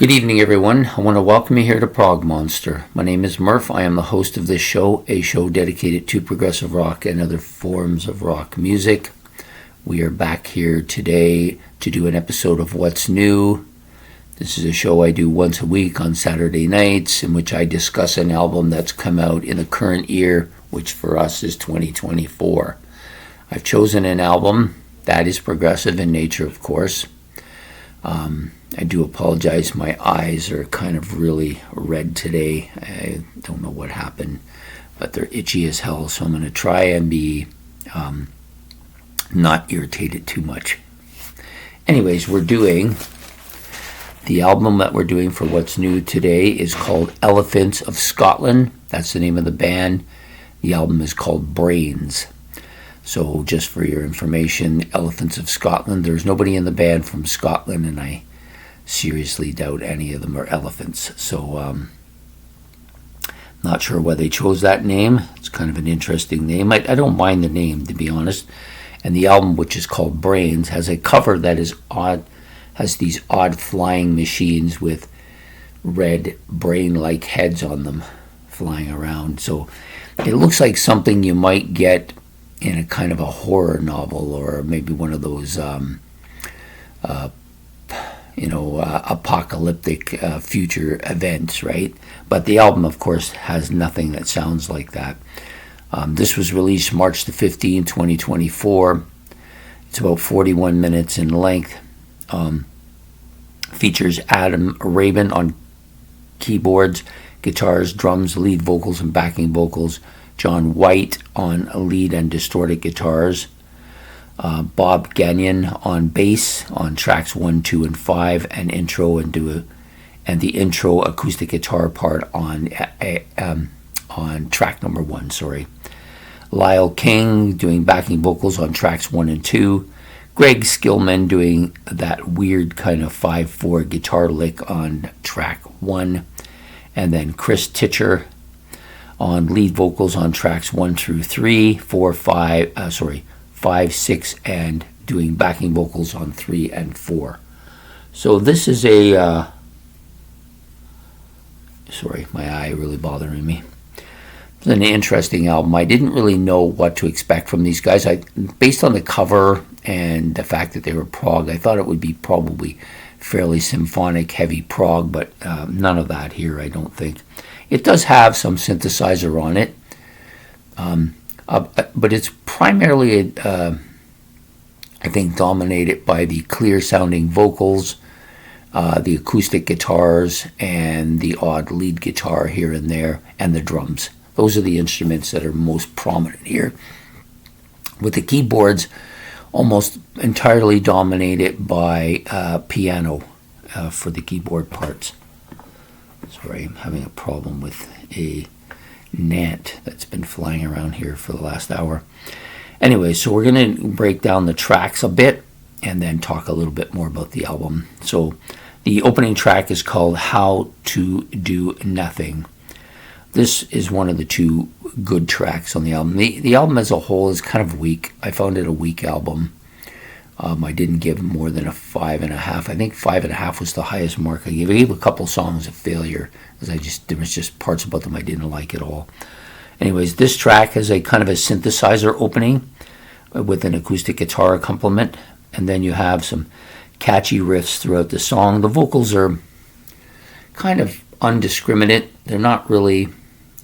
Good evening, everyone. I want to welcome you here to Prog Monster. My name is Murph. I am the host of this show, a show dedicated to progressive rock and other forms of rock music. We are back here today to do an episode of What's New. This is a show I do once a week on Saturday nights, in which I discuss an album that's come out in the current year, which for us is 2024. I've chosen an album that is progressive in nature, of course. I do apologize, my eyes are kind of really red today. I don't know what happened, but they're itchy as hell, so I'm going to try and be not irritated too much. Anyways, the album that we're doing for What's New today is called Elephants of Scotland. That's the name of the band. The album is called Brains. So just for your information, Elephants of Scotland, there's nobody in the band from Scotland, and I seriously doubt any of them are elephants. So not sure why they chose that name. It's kind of an interesting name. I don't mind the name, to be honest. And the album, which is called Brains, has a cover that is odd, has these odd flying machines with red brain-like heads on them flying around. So it looks like something you might get in a kind of a horror novel, or maybe one of those apocalyptic future events, right? But the album, of course, has nothing that sounds like that. This was released March the 15th, 2024. It's about 41 minutes in length. Features Adam Rabin on keyboards, guitars, drums, lead vocals, and backing vocals. John White on lead and distorted guitars. Bob Gagnon on bass on tracks 1, 2, and 5, and the intro acoustic guitar part on track number 1. Lyle King doing backing vocals on tracks 1 and 2. Greg Skillman doing that weird kind of 5/4 guitar lick on track 1, and then Chris Titcher on lead vocals on tracks 1 through 3, 5, 6, and doing backing vocals on 3 and 4. So this is my eye really bothering me. It's an interesting album. I didn't really know what to expect from these guys. Based on the cover and the fact that they were prog, I thought it would be probably fairly symphonic, heavy prog, but none of that here, I don't think. It does have some synthesizer on it, but it's primarily, I think, dominated by the clear-sounding vocals, the acoustic guitars, and the odd lead guitar here and there, and the drums. Those are the instruments that are most prominent here, with the keyboards almost entirely dominated by piano for the keyboard parts. Sorry, I'm having a problem with a gnat that's been flying around here for the last hour. Anyway, so we're going to break down the tracks a bit and then talk a little bit more about the album. So the opening track is called How to Do Nothing. This is one of the two good tracks on the album. The album as a whole is kind of weak. I found it a weak album. I didn't give more than a 5.5. I think 5.5 was the highest mark I gave. I gave a couple songs a failure, because there was just parts about them I didn't like at all. Anyways, this track has a kind of a synthesizer opening with an acoustic guitar accompaniment, and then you have some catchy riffs throughout the song. The vocals are kind of undiscriminate. They're not really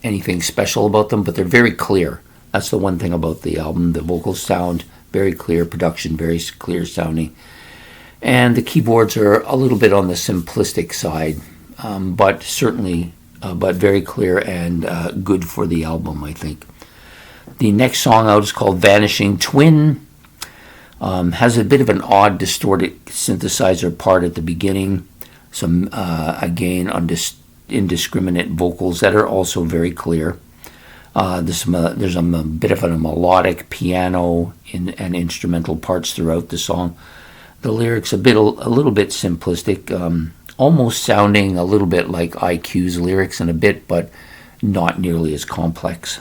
anything special about them, but they're very clear. That's the one thing about the album. The vocals sound very clear, production very clear sounding, and the keyboards are a little bit on the simplistic side, but very clear and good for the album, I think. The next song out is called Vanishing Twin. Has a bit of an odd distorted synthesizer part at the beginning, some again indiscriminate vocals that are also very clear. There's a bit of a melodic piano and instrumental parts throughout the song. The lyrics a little bit simplistic, almost sounding a little bit like IQ's lyrics in a bit, but not nearly as complex.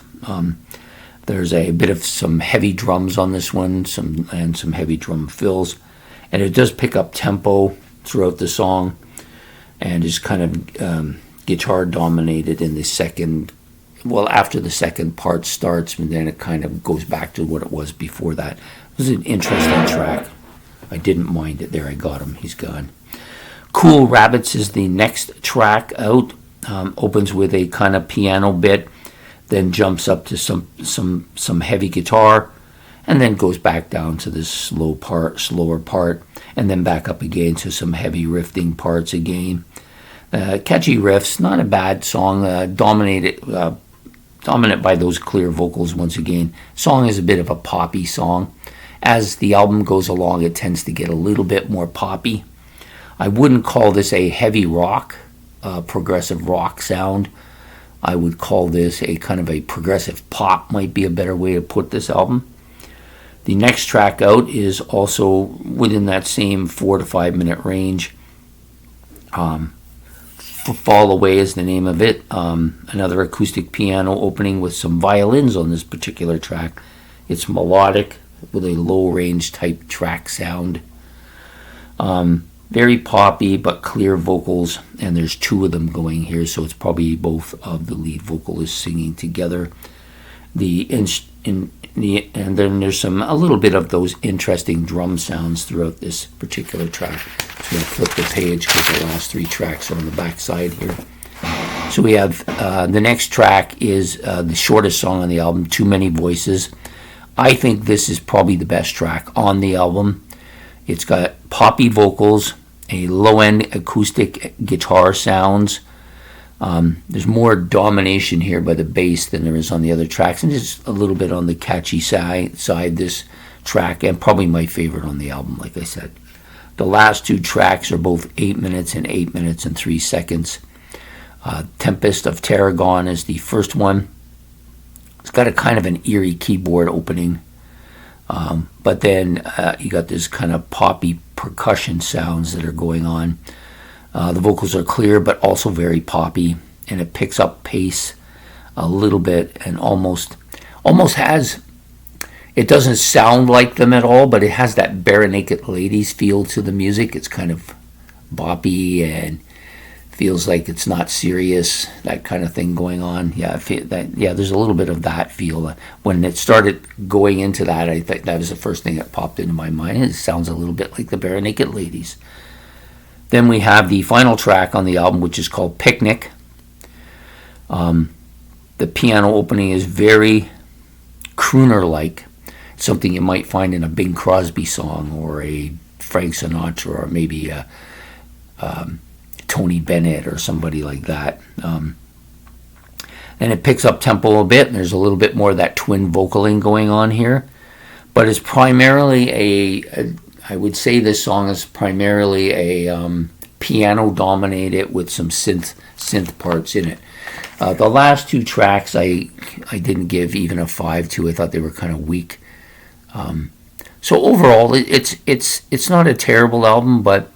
There's a bit of some heavy drums on this one, some heavy drum fills, and it does pick up tempo throughout the song. and is kind of guitar dominated in the second. Well, after the second part starts, and then it kind of goes back to what it was before that. It was an interesting track. I didn't mind it. There, I got him. He's gone. Cool Rabbits is the next track out. Opens with a kind of piano bit, then jumps up to some heavy guitar, and then goes back down to this slower part, and then back up again to some heavy riffing parts again. Catchy riffs, not a bad song. Dominant by those clear vocals once again. Song is a bit of a poppy song. As the album goes along, it tends to get a little bit more poppy. I wouldn't call this a heavy rock, progressive rock sound. I would call this a kind of a progressive pop, might be a better way to put this album. The next track out is also within that same 4 to 5 minute range. Fall Away is the name of it. Another acoustic piano opening with some violins on this particular track. It's melodic with a low range type track sound. Very poppy but clear vocals, and there's two of them going here, so it's probably both of the lead vocalists singing together. And then there's a little bit of those interesting drum sounds throughout this particular track. So I'm going to flip the page because the last three tracks are on the back side here. So we have the next track is the shortest song on the album, Too Many Voices. I think this is probably the best track on the album. It's got poppy vocals, a low-end acoustic guitar sounds. There's more domination here by the bass than there is on the other tracks, and just a little bit on the catchy side this track, and probably my favorite on the album, like I said. The last two tracks are both 8 minutes and 8 minutes and 3 seconds. Tempest of Tarragon is the first one. It's got a kind of an eerie keyboard opening, but then you got this kind of poppy percussion sounds that are going on. The vocals are clear but also very poppy, and it picks up pace a little bit and almost has, it doesn't sound like them at all, but it has that Bare Naked Ladies feel to the music. It's kind of boppy and feels like it's not serious, that kind of thing going on. There's a little bit of that feel. When it started going into that, I think that was the first thing that popped into my mind. It sounds a little bit like the Bare Naked Ladies. Then we have the final track on the album, which is called Picnic. The piano opening is very crooner-like, something you might find in a Bing Crosby song or a Frank Sinatra or maybe a Tony Bennett or somebody like that. And it picks up tempo a bit, and there's a little bit more of that twin vocaling going on here. But it's primarily I would say this song is primarily a piano dominated with some synth parts in it. The last two tracks I didn't give even a 5 to. I thought they were kind of weak. So overall, it's not a terrible album, but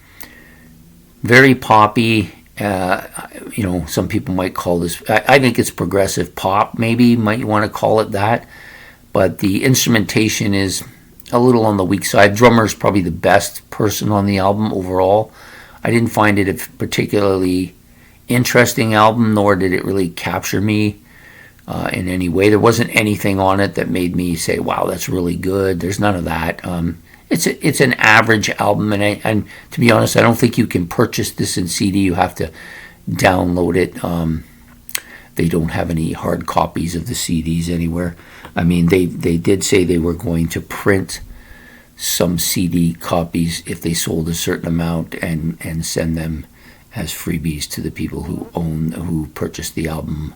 very poppy. Some people might call this. I think it's progressive pop. Maybe might you want to call it that. But the instrumentation is a little on the weak side. Drummer's probably the best person on the album overall. I didn't find it a particularly interesting album, nor did it really capture me in any way. There wasn't anything on it that made me say, wow, that's really good. There's none of that. It's an average album, and to be honest, I don't think you can purchase this in CD. You have to download it. They don't have any hard copies of the CDs anywhere. I mean, they did say they were going to print some CD copies if they sold a certain amount and send them as freebies to the people who purchased the album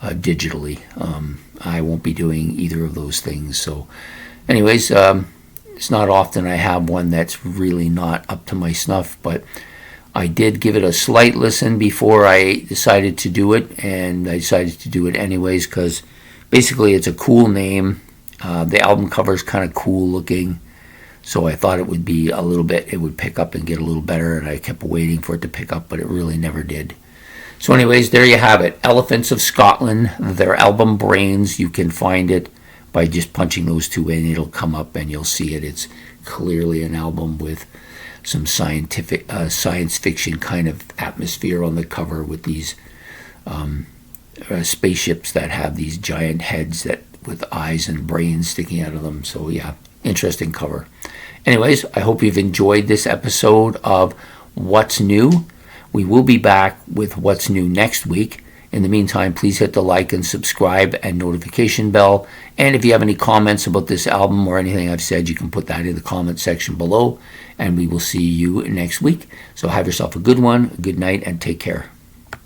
digitally. I won't be doing either of those things. So anyways, it's not often I have one that's really not up to my snuff, but I did give it a slight listen before I decided to do it, and I decided to do it anyways because basically it's a cool name. The album cover is kind of cool looking, so I thought it would be it would pick up and get a little better, and I kept waiting for it to pick up, but it really never did. So anyways, there you have it. Elephants of Scotland, their album Brains. You can find it by just punching those two in. It'll come up and you'll see it. It's clearly an album with some scientific, science fiction kind of atmosphere on the cover with these spaceships that have these giant heads that with eyes and brains sticking out of them. So yeah, interesting cover. Anyways, I hope you've enjoyed this episode of What's New. We will be back with What's New next week. In the meantime, please hit the like and subscribe and notification bell. And if you have any comments about this album or anything I've said, you can put that in the comment section below. And we will see you next week. So have yourself a good one, a good night, and take care.